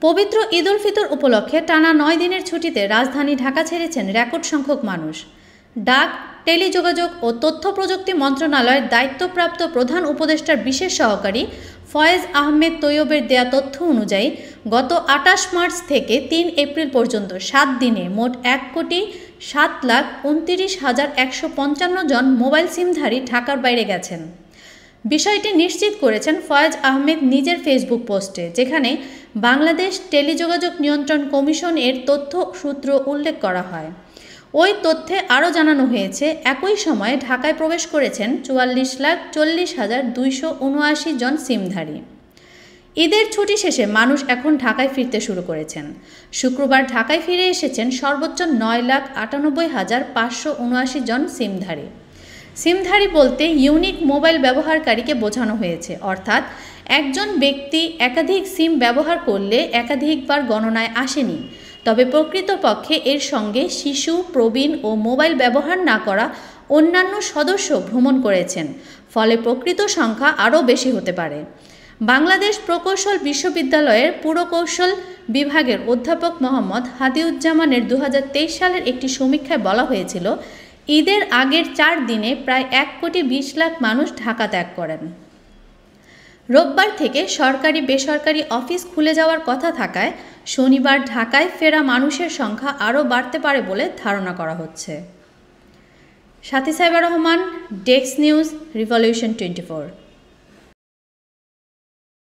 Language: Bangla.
পবিত্র ঈদ উল ফিতর উপলক্ষে টানা ৯ দিনের ছুটিতে রাজধানী ঢাকা ছেড়েছেন রেকর্ড সংখ্যক মানুষ। ডাক, টেলিযোগাযোগ ও তথ্য প্রযুক্তি মন্ত্রণালয়ের দায়িত্বপ্রাপ্ত প্রধান উপদেষ্টার বিশেষ সহকারী ফয়েজ আহমেদ তৈয়বের দেয়া তথ্য অনুযায়ী গত ২৮ মার্চ থেকে ৩ এপ্রিল পর্যন্ত ৭ দিনে মোট ১,৭,২৯,১৫৫ জন মোবাইল সিমধারী ঢাকার বাইরে গেছেন। বিষয়টি নিশ্চিত করেছেন ফয়েজ আহমেদ নিজের ফেসবুক পোস্টে, যেখানে বাংলাদেশ টেলিযোগাযোগ নিয়ন্ত্রণ কমিশন এর তথ্য সূত্র উল্লেখ করা হয়। ওই তথ্যে আরও জানানো হয়েছে, একই সময়ে ঢাকায় প্রবেশ করেছেন ৪৪,৪০,২৭৯ জন সিমধারী। ঈদের ছুটি শেষে মানুষ এখন ঢাকায় ফিরতে শুরু করেছেন। শুক্রবার ঢাকায় ফিরে এসেছেন সর্বোচ্চ ৯,৯৮,৫৭৯ জন সিমধারী। সিমধারী বলতে ইউনিক মোবাইল ব্যবহারকারীকে বোঝানো হয়েছে, অর্থাৎ একজন ব্যক্তি একাধিক সিম ব্যবহার করলে একাধিকবার গণনায় আসেনি। তবে প্রকৃতপক্ষে এর সঙ্গে শিশু, প্রবীণ ও মোবাইল ব্যবহার না করা অন্যান্য সদস্য ভ্রমণ করেছেন, ফলে প্রকৃত সংখ্যা আরও বেশি হতে পারে। বাংলাদেশ প্রকৌশল বিশ্ববিদ্যালয়ের পুরকৌশল বিভাগের অধ্যাপক মোহাম্মদ হাদিউজ্জামানের ২০২৩ সালের একটি সমীক্ষায় বলা হয়েছিল, ঈদের আগের ৪ দিনে প্রায় ১,২০,০০,০০০ মানুষ ঢাকা ত্যাগ করেন। রোববার থেকে সরকারি বেসরকারি অফিস খুলে যাওয়ার কথা থাকায় শনিবার ঢাকায় ফেরা মানুষের সংখ্যা আরও বাড়তে পারে বলে ধারণা করা হচ্ছে। সাথী Saiba Rahman, desk news, revolution 24।